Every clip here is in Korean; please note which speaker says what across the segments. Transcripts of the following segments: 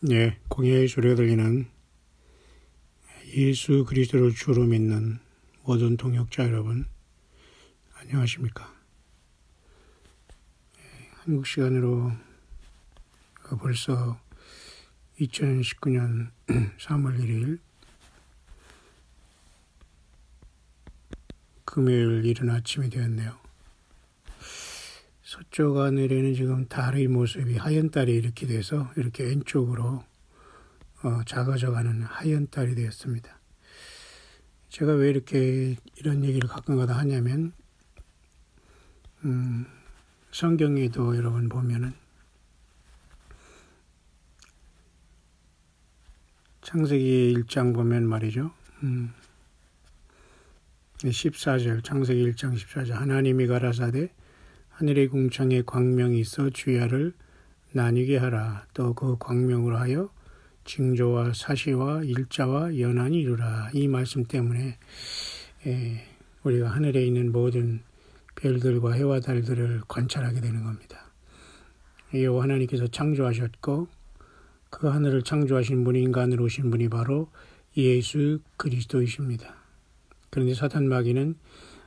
Speaker 1: 네, 공예의 소리가 들리는 예수 그리스도를 주로 믿는 모든 동역자 여러분, 안녕하십니까? 한국 시간으로 벌써 2019년 3월 1일 금요일 이른 아침이 되었네요. 서쪽 하늘에는 지금 달의 모습이 하얀 달이 이렇게 돼서 이렇게 왼쪽으로 작아져가는 하얀 달이 되었습니다. 제가 왜 이렇게 이런 얘기를 가끔가다 하냐면 성경에도 여러분 보면은 창세기 1장 보면 말이죠. 14절 창세기 1장 14절 하나님이 가라사대 하늘의 궁창에 광명이 있어 주야를 나뉘게 하라. 또 그 광명으로 하여 징조와 사시와 일자와 연한이 이루라. 이 말씀 때문에 우리가 하늘에 있는 모든 별들과 해와 달들을 관찰하게 되는 겁니다. 여호와 하나님께서 창조하셨고 그 하늘을 창조하신 분이 인간으로 오신 분이 바로 예수 그리스도이십니다. 그런데 사탄 마귀는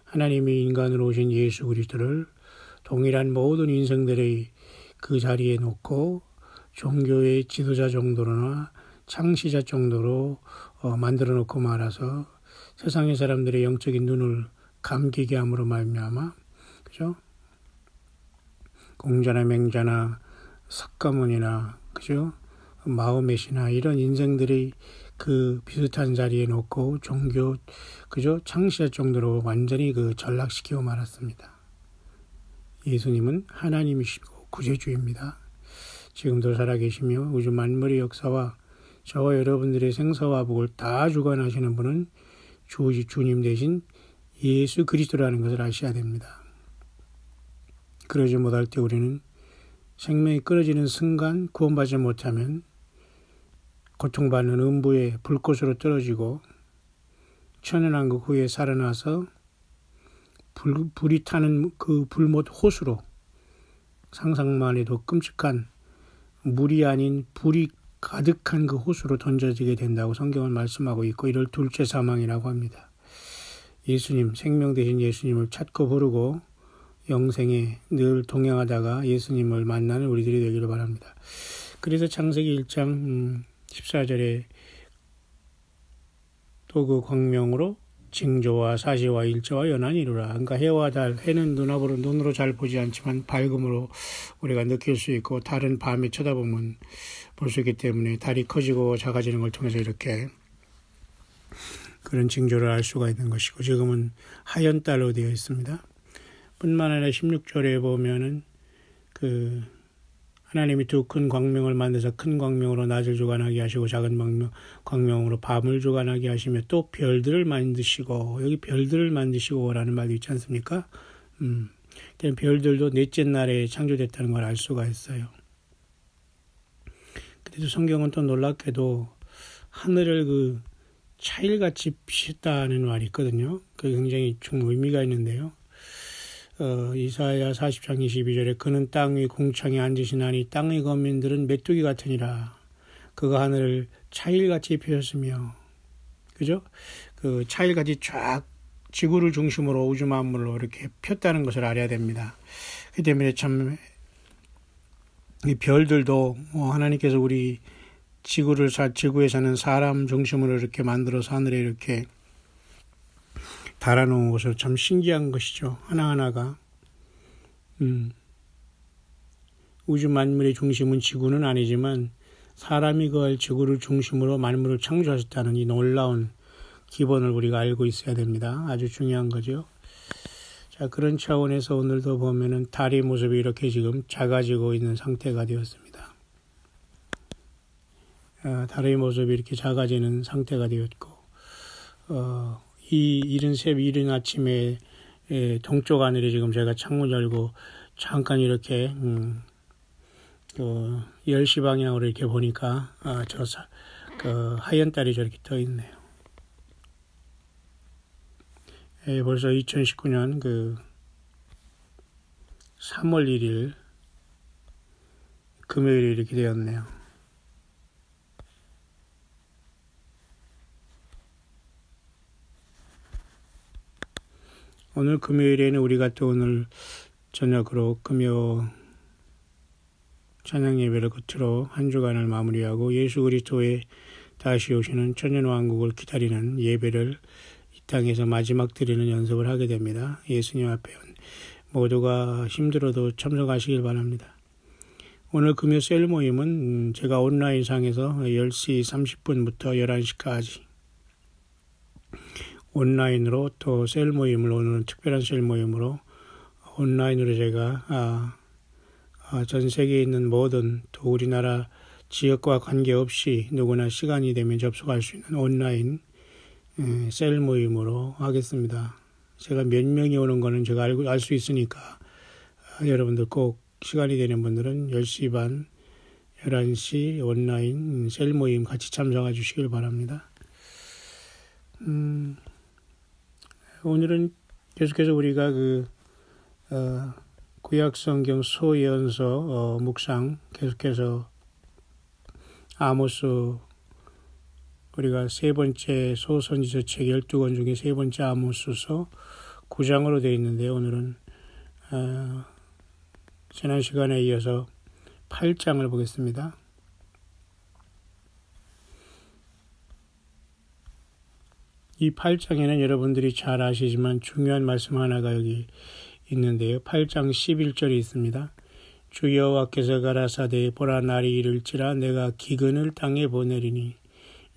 Speaker 1: 하나님이 인간으로 오신 예수 그리스도를 동일한 모든 인생들의 그 자리에 놓고 종교의 지도자 정도로나 창시자 정도로 만들어 놓고 말아서 세상의 사람들의 영적인 눈을 감기게 함으로 말미암아, 그죠? 공자나 맹자나 석가모니나, 그죠? 마호멧이나 이런 인생들의 그 비슷한 자리에 놓고 종교, 그죠? 창시자 정도로 완전히 그 전락시키고 말았습니다. 예수님은 하나님이시고 구세주입니다. 지금도 살아계시며 우주 만물의 역사와 저와 여러분들의 생사와 복을 다 주관하시는 분은 주님 대신 예수 그리스도라는 것을 아셔야 됩니다. 그러지 못할 때 우리는 생명이 끊어지는 순간 구원받지 못하면 고통받는 음부의 불꽃으로 떨어지고 천연왕국 후에 살아나서 불이 타는 그 불못 호수로 상상만 해도 끔찍한 물이 아닌 불이 가득한 그 호수로 던져지게 된다고 성경은 말씀하고 있고 이를 둘째 사망이라고 합니다. 예수님, 생명 되신 예수님을 찾고 부르고 영생에 늘 동행하다가 예수님을 만나는 우리들이 되기를 바랍니다. 그래서 창세기 1장 14절에 또 그 광명으로 징조와 사시와 일자와 연한이 이루라. 그러니까 해와 달, 해는 눈으로 잘 보지 않지만 밝음으로 우리가 느낄 수 있고 달은 밤에 쳐다보면 볼 수 있기 때문에 달이 커지고 작아지는 걸 통해서 이렇게 그런 징조를 알 수가 있는 것이고 지금은 하얀 달로 되어 있습니다. 뿐만 아니라 16절에 보면은 그 하나님이 두 큰 광명을 만드사 큰 광명으로 낮을 주관하게 하시고 작은 광명으로 밤을 주관하게 하시며 또 별들을 만드시고 여기 별들을 만드시고라는 말도 있지 않습니까? 별들도 넷째 날에 창조됐다는 걸 알 수가 있어요. 그래도 성경은 또 놀랍게도 하늘을 그 차일같이 비쳤다는 말이 있거든요. 그게 굉장히 좀 의미가 있는데요. 이사야 40장 22절에 그는 땅 위 궁창에 앉으시나니 땅의 거민들은 메뚜기 같으니라. 그가 하늘을 차일같이 펴셨으며, 그죠? 그 차일같이 쫙 지구를 중심으로 우주 만물로 이렇게 폈다는 것을 알아야 됩니다. 그 때문에 참 이 별들도 하나님께서 우리 지구에 사는 사람 중심으로 이렇게 만들어서 하늘에 이렇게 달아놓은 것을 참 신기한 것이죠. 하나하나가. 우주 만물의 중심은 지구는 아니지만 사람이 거할 지구를 중심으로 만물을 창조하셨다는 이 놀라운 기본을 우리가 알고 있어야 됩니다. 아주 중요한 거죠. 자, 그런 차원에서 오늘도 보면은 달의 모습이 이렇게 지금 작아지고 있는 상태가 되었습니다. 달의 모습이 이렇게 작아지는 상태가 되었고, 이 이른 아침에 동쪽 하늘에 지금 제가 창문 열고 잠깐 이렇게 10시 방향으로 이렇게 보니까 그 하얀 달이 저렇게 떠 있네요. 벌써 2019년 그 3월 1일 금요일이 이렇게 되었네요. 오늘 금요일에는 우리가 또 오늘 저녁으로 금요 찬양 예배를 끝으로 한 주간을 마무리하고 예수 그리스도의 다시 오시는 천년왕국을 기다리는 예배를 이 땅에서 마지막 드리는 연습을 하게 됩니다. 예수님 앞에 모두가 힘들어도 참석하시길 바랍니다. 오늘 금요 셀 모임은 제가 온라인상에서 10시 30분부터 11시까지 온라인으로 또 셀 모임을 오늘은 특별한 셀 모임으로 온라인으로 제가 전 세계에 있는 모든 또 우리나라 지역과 관계없이 누구나 시간이 되면 접속할 수 있는 온라인 셀 모임으로 하겠습니다. 제가 몇 명이 오는 거는 제가 알 수 있으니까 여러분들 꼭 시간이 되는 분들은 10시 반, 11시 온라인 셀 모임 같이 참석해 주시길 바랍니다. 오늘은 계속해서 우리가 구약성경 소예언서 묵상 계속해서 아모스 우리가 세 번째 소선지서 책 12권 중에 세 번째 아모스서 9장으로 되어 있는데 오늘은 지난 시간에 이어서 8장을 보겠습니다. 이 8장에는 여러분들이 잘 아시지만 중요한 말씀 하나가 여기 있는데요. 8장 11절이 있습니다. 주 여호와께서 가라사대 보라 날이 이를지라 내가 기근을 땅에 보내리니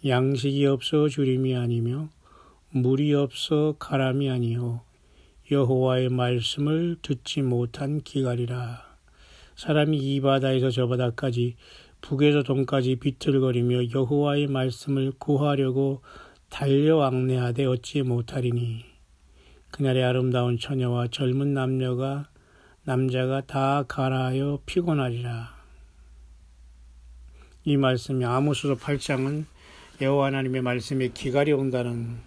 Speaker 1: 양식이 없어 주림이 아니며 물이 없어 가람이 아니요 여호와의 말씀을 듣지 못한 기갈이라. 사람이 이 바다에서 저 바다까지 북에서 동까지 비틀거리며 여호와의 말씀을 구하려고 달려왕래하되 얻지 못하리니 그날의 아름다운 처녀와 젊은 남자가 다 가라하여 피곤하리라. 이 말씀이 아모스서 8장은 여호와 하나님의 말씀에 기갈이 온다는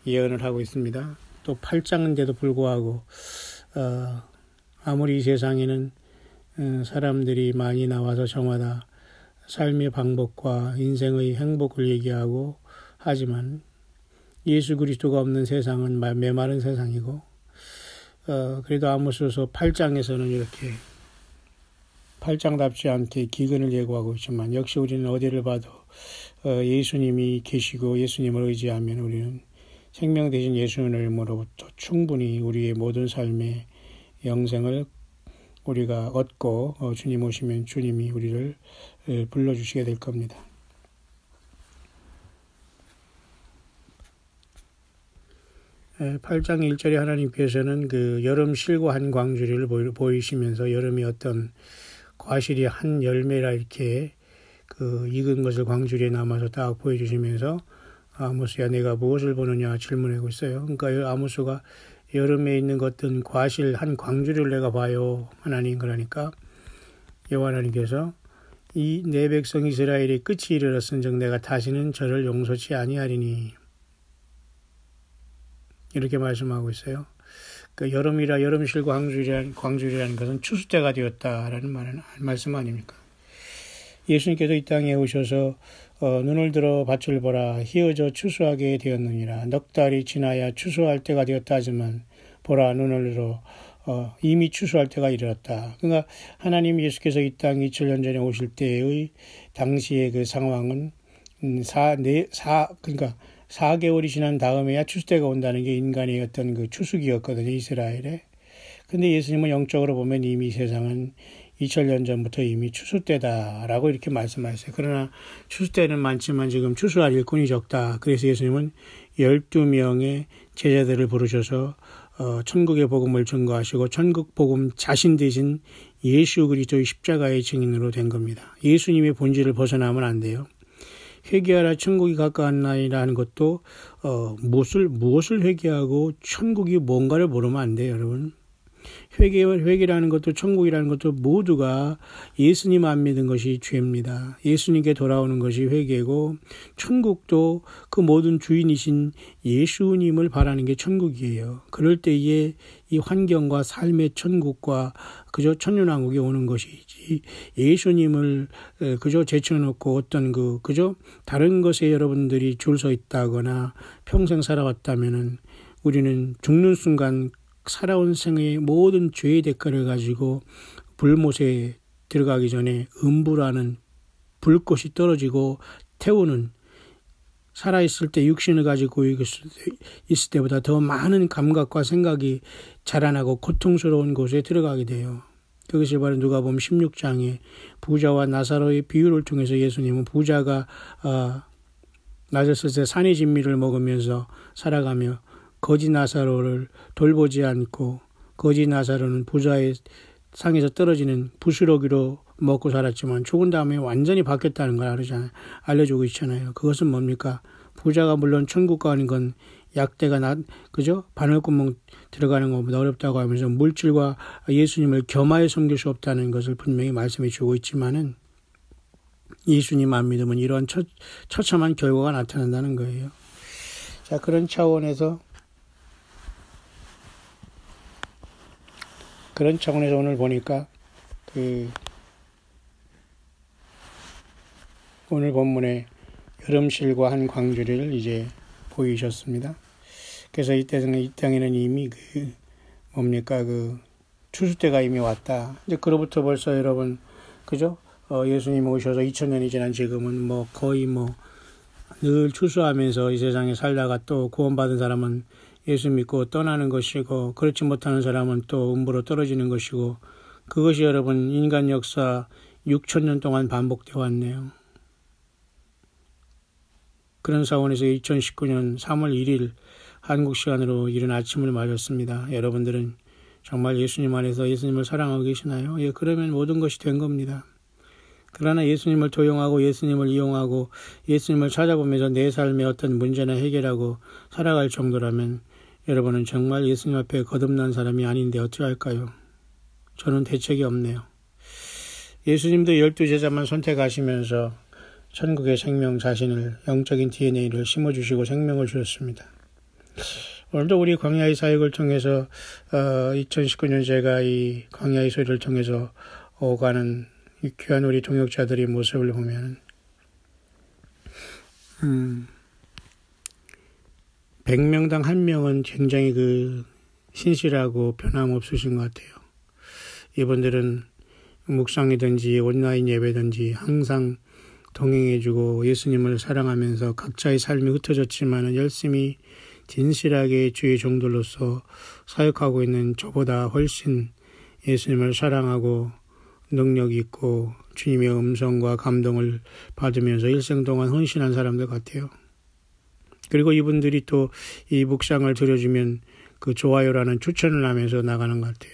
Speaker 1: 예언을 하고 있습니다. 또 8장인데도 불구하고 아무리 이 세상에는 사람들이 많이 나와서 저마다 삶의 방법과 인생의 행복을 얘기하고 하지만 예수 그리스도가 없는 세상은 메마른 세상이고 그래도 아모스서 8장에서는 이렇게 8장답지 않게 기근을 예고하고 있지만 역시 우리는 어디를 봐도 예수님이 계시고 예수님을 의지하면 우리는 생명 되신 예수님으로부터 충분히 우리의 모든 삶의 영생을 우리가 얻고 주님 오시면 주님이 우리를 불러주시게 될 겁니다. 8장 1절에 하나님께서는 그 여름 실과 광주리를 보이시면서 여름이 어떤 과실이 한 열매라 이렇게 익은 것을 광주리에 남아서 딱 보여주시면서 아모스야 내가 무엇을 보느냐 질문하고 있어요. 그러니까 아모스가 여름에 있는 어떤 과실 한 광주리를 내가 봐요. 하나님 그러니까 여호와 하나님께서 이 내 백성 이스라엘이 끝이 이르렀은즉 내가 다시는 저를 용서치 아니하리니 이렇게 말씀하고 있어요. 그 여름이라 여름실과 광주리라는 것은 추수 때가 되었다라는 말씀 아닙니까? 예수님께서 이 땅에 오셔서 눈을 들어 밭을 보라 희어져 추수하게 되었느니라. 넉 달이 지나야 추수할 때가 되었다 하지만 보라 눈을 들어 이미 추수할 때가 이르렀다. 그러니까 하나님 예수께서 이 땅 2000년 전에 오실 때의 당시의 그 상황은 그러니까 4개월이 지난 다음에야 추수 때가 온다는 게 인간의 어떤 그 추수기였거든요, 이스라엘에. 근데 예수님은 영적으로 보면 이미 세상은 2000년 전부터 이미 추수 때다라고 이렇게 말씀하셨어요. 그러나 추수 때는 많지만 지금 추수할 일꾼이 적다. 그래서 예수님은 12명의 제자들을 부르셔서 천국의 복음을 증거하시고 천국 복음 자신 대신 예수 그리스도의 십자가의 증인으로 된 겁니다. 예수님의 본질을 벗어나면 안 돼요. 회개하라 천국이 가까웠나이라 하는 것도 무엇을 회개하고 천국이 뭔가를 모르면 안 돼요, 여러분. 회개라는 것도 천국이라는 것도 모두가 예수님 안 믿은 것이 죄입니다. 예수님께 돌아오는 것이 회개고 천국도 그 모든 주인이신 예수님을 바라는 게 천국이에요. 그럴 때에 이 환경과 삶의 천국과 그저 천년왕국이 오는 것이지 예수님을 그저 제쳐놓고 어떤 그저 다른 것에 여러분들이 줄 서 있다거나 평생 살아왔다면은 우리는 죽는 순간 살아온 생의 모든 죄의 대가를 가지고 불못에 들어가기 전에 음부라는 불꽃이 떨어지고 태우는, 살아있을 때 육신을 가지고 있을 때보다 더 많은 감각과 생각이 자라나고 고통스러운 곳에 들어가게 돼요. 그것이 바로 누가복음 16장에 부자와 나사로의 비유를 통해서 예수님은 부자가 낮았을 때 산의 진미를 먹으면서 살아가며 거지 나사로를 돌보지 않고, 거지 나사로는 부자의 상에서 떨어지는 부스러기로 먹고 살았지만 죽은 다음에 완전히 바뀌었다는 걸 알려주고 있잖아요. 그것은 뭡니까? 부자가 물론 천국 가는 건 약대가 그죠? 바늘구멍 들어가는 것보다 어렵다고 하면서 물질과 예수님을 겸하여 섬길 수 없다는 것을 분명히 말씀해 주고 있지만은, 예수님 안 믿으면 이러한 처참한 결과가 나타난다는 거예요. 자, 그런 차원에서 오늘 보니까 오늘 본문에 여름실과 한 광주리를 이제 보이셨습니다. 그래서 이 땅에는 이미 추수 때가 이미 왔다. 이제 그로부터 벌써 여러분, 그죠? 예수님 오셔서 2000년이 지난 지금은 거의 늘 추수하면서 이 세상에 살다가 또 구원받은 사람은 예수 믿고 떠나는 것이고, 그렇지 못하는 사람은 또 음부로 떨어지는 것이고, 그것이 여러분 인간 역사 6000년 동안 반복되어 왔네요. 그런 차원에서 2019년 3월 1일 한국 시간으로 이른 아침을 맞았습니다. 여러분들은 정말 예수님 안에서 예수님을 사랑하고 계시나요? 예, 그러면 모든 것이 된 겁니다. 그러나 예수님을 도용하고 예수님을 이용하고 예수님을 찾아보면서 내 삶의 어떤 문제나 해결하고 살아갈 정도라면 여러분은 정말 예수님 앞에 거듭난 사람이 아닌데 어찌할까요? 저는 대책이 없네요. 예수님도 12제자만 선택하시면서 천국의 생명 자신을, 영적인 DNA를 심어주시고 생명을 주셨습니다. 오늘도 우리 광야의 사역을 통해서 2019년 제가 이 광야의 소리를 통해서 오가는 이 귀한 우리 동역자들의 모습을 보면 100명당 1명은 굉장히 신실하고 변함없으신 것 같아요. 이분들은 묵상이든지 온라인 예배든지 항상 동행해주고 예수님을 사랑하면서 각자의 삶이 흩어졌지만 열심히 진실하게 주의 종들로서 사역하고 있는 저보다 훨씬 예수님을 사랑하고 능력 있고 주님의 음성과 감동을 받으면서 일생 동안 헌신한 사람들 같아요. 그리고 이분들이 또 이 묵상을 들어주면 좋아요라는 추천을 하면서 나가는 것 같아요.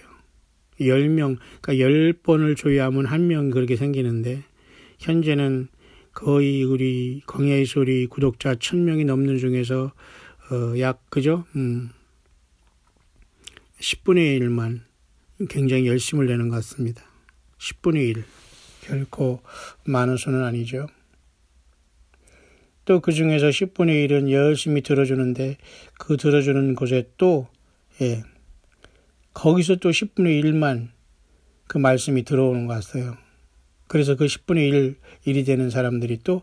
Speaker 1: 10명, 그러니까 10번을 조회하면 1명 그렇게 생기는데, 현재는 거의 우리 광야의 소리 구독자 1000명이 넘는 중에서 약 10분의 1만 굉장히 열심을 내는 것 같습니다. 10분의 1. 결코 많은 수는 아니죠. 또 그 중에서 10분의 1은 열심히 들어주는데, 그 들어주는 곳에 또 거기서 또 10분의 1만 그 말씀이 들어오는 것 같아요. 그래서 그 10분의 1이 되는 사람들이 또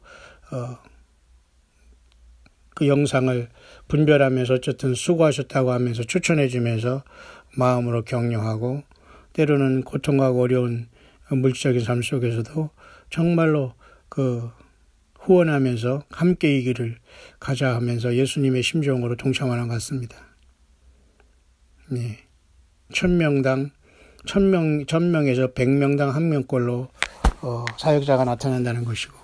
Speaker 1: 그 영상을 분별하면서 어쨌든 수고하셨다고 하면서 추천해 주면서 마음으로 격려하고, 때로는 고통하고 어려운 물질적인 삶 속에서도 정말로 후원하면서 함께 이 길을 가자 하면서 예수님의 심정으로 동참하는 것 같습니다. 네. 1000명에서 100명당 1명꼴로 사역자가 나타난다는 것이고,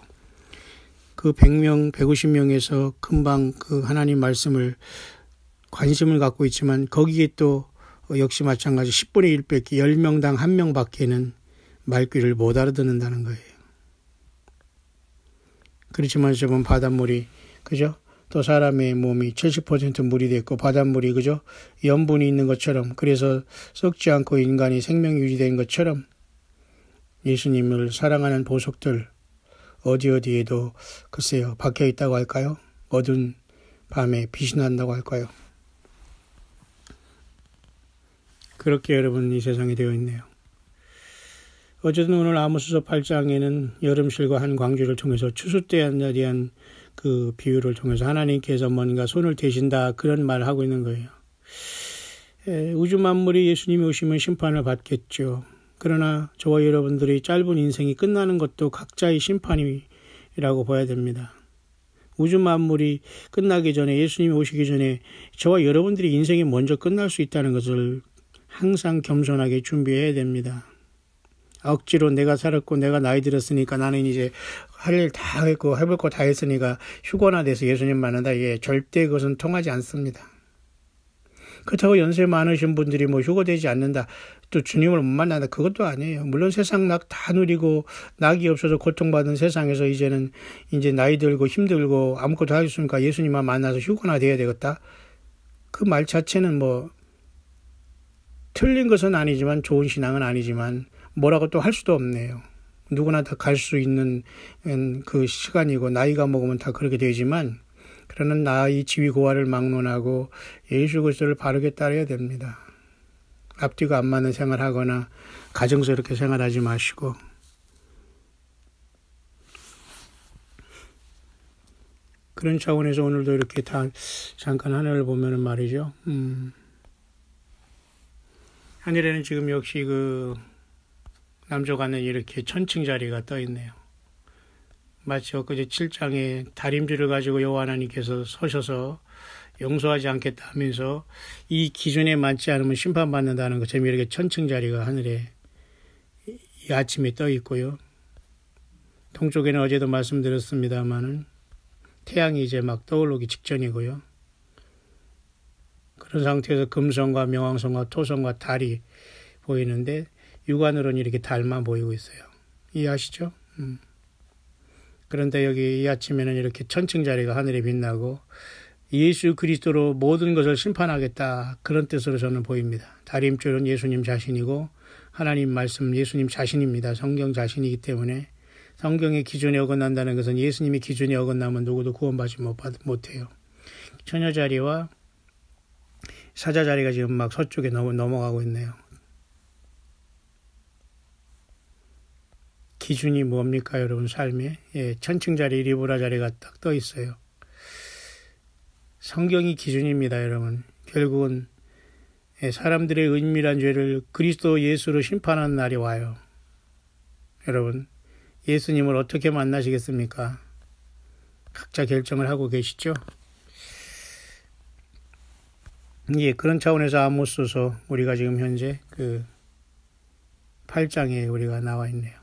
Speaker 1: 그 100명, 150명에서 금방 하나님 말씀을 관심을 갖고 있지만 거기에 또 역시 마찬가지 10분의 1 뺏기 10명당 1명밖에는 말귀를 못 알아듣는다는 거예요. 그렇지만 저번 바닷물이, 그죠? 또 사람의 몸이 70% 물이 됐고 바닷물이, 그죠? 염분이 있는 것처럼, 그래서 썩지 않고 인간이 생명이 유지된 것처럼 예수님을 사랑하는 보석들 어디에도 글쎄요 박혀 있다고 할까요? 어두운 밤에 빛이 난다고 할까요? 그렇게 여러분 이 세상에 되어 있네요. 어쨌든 오늘 아모스서 8장에는 여름실과 한 광주를 통해서 추수 때에 대한 그 비유를 통해서 하나님께서 뭔가 손을 대신다 그런 말을 하고 있는 거예요. 우주 만물이 예수님이 오시면 심판을 받겠죠. 그러나 저와 여러분들의 짧은 인생이 끝나는 것도 각자의 심판이라고 봐야 됩니다. 우주 만물이 끝나기 전에, 예수님이 오시기 전에 저와 여러분들이 인생이 먼저 끝날 수 있다는 것을 항상 겸손하게 준비해야 됩니다. 억지로 내가 살았고 내가 나이 들었으니까 나는 이제 할 일 다 했고 해볼 거 다 했으니까 휴거나 돼서 예수님 만난다. 절대 그것은 통하지 않습니다. 그렇다고 연세 많으신 분들이 휴거되지 않는다, 또 주님을 못 만난다, 그것도 아니에요. 물론 세상 낙 다 누리고 낙이 없어서 고통받은 세상에서 이제는 이제 나이 들고 힘들고 아무것도 하기 없으니까 예수님만 만나서 휴거나 돼야 되겠다. 그 말 자체는 틀린 것은 아니지만, 좋은 신앙은 아니지만 뭐라고 또 할 수도 없네요. 누구나 다 갈 수 있는 그 시간이고 나이가 먹으면 다 그렇게 되지만, 그러는 나의 지위 고하를 막론하고 예수 그리스도를 바르게 따라야 됩니다. 앞뒤가 안 맞는 생활하거나 가정스럽게 생활하지 마시고, 그런 차원에서 오늘도 이렇게 잠깐 하늘을 보면은 말이죠. 하늘에는 지금 역시 남쪽하늘 이렇게 천칭 자리가 떠 있네요. 마치 엊그제 7장에 다림질을 가지고 여호와 하나님께서 서셔서 용서하지 않겠다 하면서 이 기준에 맞지 않으면 심판받는다는 것처럼 이렇게 천칭 자리가 하늘에 이 아침에 떠 있고요. 동쪽에는 어제도 말씀드렸습니다마는 태양이 이제 막 떠오르기 직전이고요. 그런 상태에서 금성과 명왕성과 토성과 달이 보이는데 육안으로는 이렇게 달만 보이고 있어요. 이해하시죠? 그런데 여기 이 아침에는 이렇게 천칭 자리가 하늘에 빛나고 예수 그리스도로 모든 것을 심판하겠다, 그런 뜻으로 저는 보입니다. 다림줄은 예수님 자신이고 하나님 말씀 예수님 자신입니다. 성경 자신이기 때문에 성경의 기준에 어긋난다는 것은 예수님의 기준에 어긋나면 누구도 구원받지 못해요. 처녀 자리와 사자 자리가 지금 막 서쪽에 넘어가고 있네요. 기준이 뭡니까 여러분 삶에? 천칭 자리, 리브라 자리가 딱 떠 있어요. 성경이 기준입니다 여러분. 결국은 사람들의 은밀한 죄를 그리스도 예수로 심판하는 날이 와요. 여러분, 예수님을 어떻게 만나시겠습니까? 각자 결정을 하고 계시죠? 그런 차원에서 아모스서 우리가 지금 현재 8장에 우리가 나와 있네요.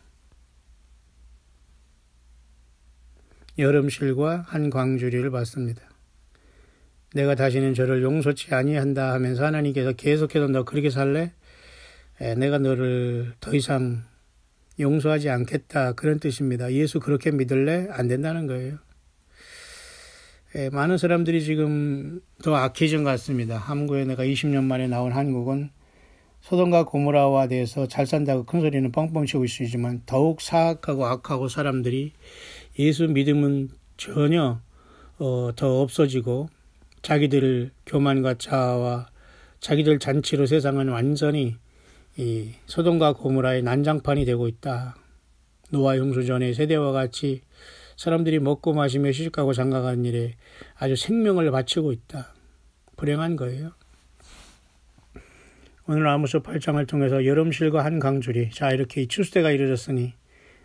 Speaker 1: 여름실과 한 광주리를 봤습니다. 내가 다시는 저를 용서치 아니한다 하면서 하나님께서 계속해서 너 그렇게 살래? 내가 너를 더 이상 용서하지 않겠다, 그런 뜻입니다. 예수 그렇게 믿을래? 안 된다는 거예요. 많은 사람들이 지금 더 악해진 것 같습니다. 한국에 내가 20년 만에 나온 한국은 소돔과 고모라와 대해서 잘 산다고 큰 소리는 뻥뻥 치고 있지만 더욱 사악하고 악하고 사람들이 예수 믿음은 전혀 더 없어지고 자기들 교만과 자아와 자기들 잔치로 세상은 완전히 이 소돔과 고모라의 난장판이 되고 있다. 노아 홍수 전의 세대와 같이 사람들이 먹고 마시며 시집가고 장가가는 일에 아주 생명을 바치고 있다. 불행한 거예요. 오늘 아모스 8장을 통해서 여름실과 한 강줄이, 자 이렇게 이 추수때가 이르렀으니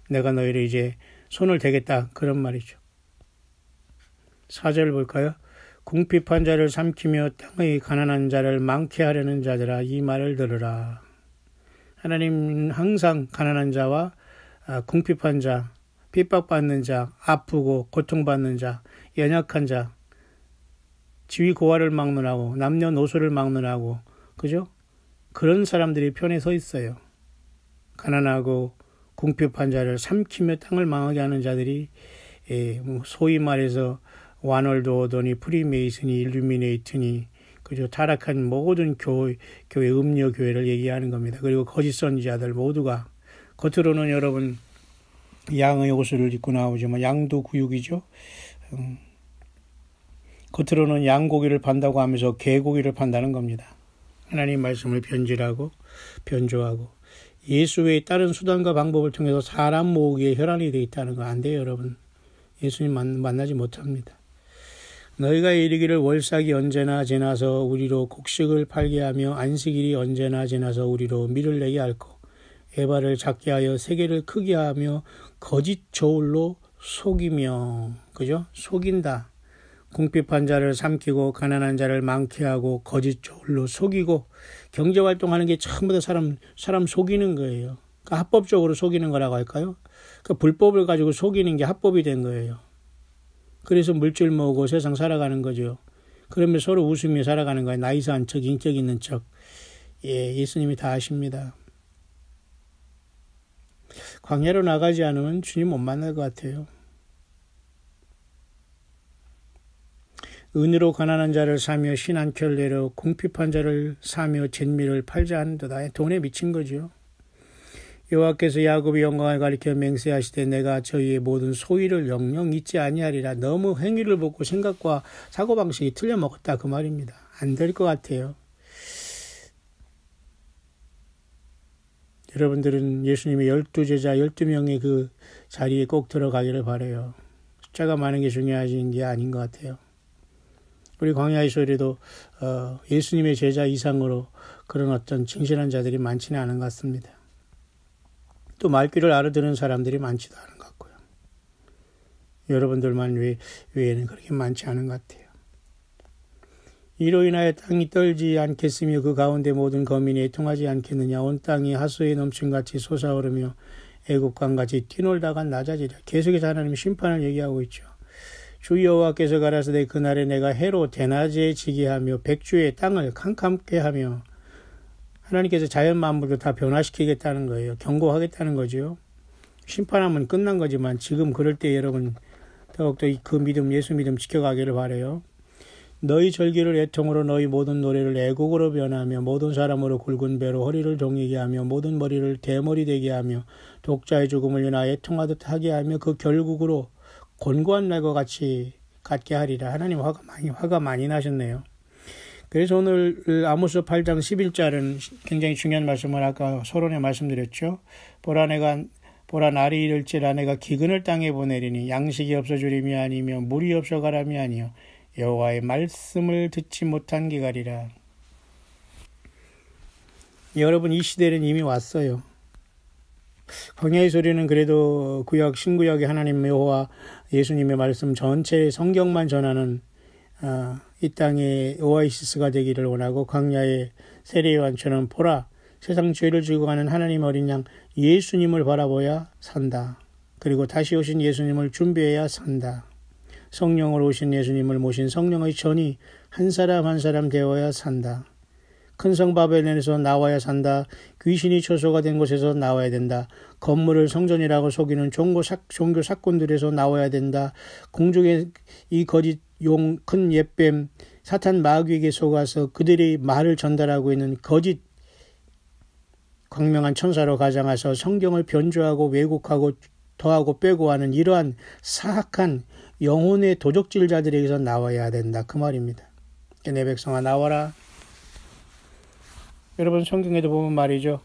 Speaker 1: 내가 너희를 이제 손을 대겠다, 그런 말이죠. 4절 볼까요? 궁핍한 자를 삼키며 땅의 가난한 자를 많게 하려는 자들아, 이 말을 들으라. 하나님은 항상 가난한 자와 궁핍한 자, 핍박받는 자, 아프고 고통받는 자, 연약한 자, 지위 고하를 막론하고 남녀노소를 막론하고, 그죠? 그런 사람들이 편에 서 있어요. 가난하고 궁핍한 자를 삼키며 땅을 망하게 하는 자들이 소위 말해서 와널드 오더니 프리메이슨이 일루미네이트니, 그죠? 타락한 모든 교회 음료 교회를 얘기하는 겁니다. 그리고 거짓 선지자들 모두가 겉으로는 여러분 양의 옷을 입고 나오지만 양도 구육이죠. 겉으로는 양고기를 판다고 하면서 개고기를 판다는 겁니다. 하나님 말씀을 변질하고 변조하고 예수 외에 다른 수단과 방법을 통해서 사람 모으기에 혈안이 되어 있다는 거 안 돼요 여러분. 예수님 만나지 못합니다. 너희가 이르기를 월삭이 언제나 지나서 우리로 곡식을 팔게 하며 안식일이 언제나 지나서 우리로 밀을 내게 할고 에바를 작게 하여 세계를 크게 하며 거짓 저울로 속이며, 그죠? 속인다. 궁핍한 자를 삼키고 가난한 자를 많게 하고 거짓 저울로 속이고, 경제활동하는 게 전부 다 사람 속이는 거예요. 그러니까 합법적으로 속이는 거라고 할까요? 그러니까 불법을 가지고 속이는 게 합법이 된 거예요. 그래서 물질 모으고 세상 살아가는 거죠. 그러면 서로 웃으며 살아가는 거예요. 나이스한 척, 인격 있는 척. 예, 예수님이 다 아십니다. 광야로 나가지 않으면 주님 못 만날 것 같아요. 은으로 가난한 자를 사며 신한 켤레로 궁핍한 자를 사며 잿미를 팔자 하는도다. 돈에 미친 거죠. 여호와께서 야곱의 영광을 가리켜 맹세하시되 내가 저희의 모든 소유를 영영 잊지 아니하리라. 너무 행위를 보고 생각과 사고방식이 틀려먹었다 그 말입니다. 안 될 것 같아요. 여러분들은 예수님의 12제자 12명의 그 자리에 꼭 들어가기를 바라요. 숫자가 많은 게 중요한 게 아닌 것 같아요. 우리 광야의 소리도 예수님의 제자 이상으로 그런 어떤 진실한 자들이 많지는 않은 것 같습니다. 또 말귀를 알아듣는 사람들이 많지도 않은 것 같고요. 여러분들만 외에는 그렇게 많지 않은 것 같아요. 이로 인하여 땅이 떨지 않겠으며 그 가운데 모든 거민이 애통하지 않겠느냐. 온 땅이 하수에 넘침같이 솟아오르며 애국강같이 뛰놀다가 낮아지리라. 계속해서 하나님 심판을 얘기하고 있죠. 주 여호와께서 가라사대 그날에 내가 해로 대낮에 지게 하며 백주의 땅을 캄캄케 하며, 하나님께서 자연 만물을 다 변화시키겠다는 거예요. 경고하겠다는 거죠. 심판하면 끝난 거지만 지금 그럴 때 여러분 더욱더 그 믿음, 예수 믿음 지켜가기를 바라요. 너희 절기를 애통으로 너희 모든 노래를 애곡으로 변하며 모든 사람으로 굵은 배로 허리를 동이게 하며 모든 머리를 대머리 되게 하며 독자의 죽음을 인하여 애통하듯 하게 하며 그 결국으로 곤고한 날과 같이 갖게 하리라. 하나님 화가 많이 나셨네요. 그래서 오늘 아모스 8장 11절은 굉장히 중요한 말씀을 아까 서론에 말씀드렸죠. 보라 날이 이를지라 내가 기근을 땅에 보내리니 양식이 없어주림이 아니며 물이 없어가람이 아니요 여호와의 말씀을 듣지 못한 기갈이라. 여러분 이 시대는 이미 왔어요. 광야의 소리는 그래도 구약 신구약의 하나님 여호와 예수님의 말씀 전체 성경만 전하는 이 땅의 오아시스가 되기를 원하고, 광야의 세례요한처럼 보라 세상 죄를 지고 가는 하나님 어린 양 예수님을 바라보야 산다. 그리고 다시 오신 예수님을 준비해야 산다. 성령으로 오신 예수님을 모신 성령의 전이 한 사람 한 사람 되어야 산다. 큰 성 바벨론에서 나와야 산다. 귀신이 처소가 된 곳에서 나와야 된다. 건물을 성전이라고 속이는 종교 사건들에서 나와야 된다. 공중의 이 거짓 용 큰 옛뱀 사탄 마귀에게 속아서 그들의 말을 전달하고 있는 거짓 광명한 천사로 가장해서 성경을 변조하고 왜곡하고 더하고 빼고 하는 이러한 사악한 영혼의 도적질자들에게서 나와야 된다 그 말입니다. 내 백성아 나와라. 여러분 성경에도 보면 말이죠.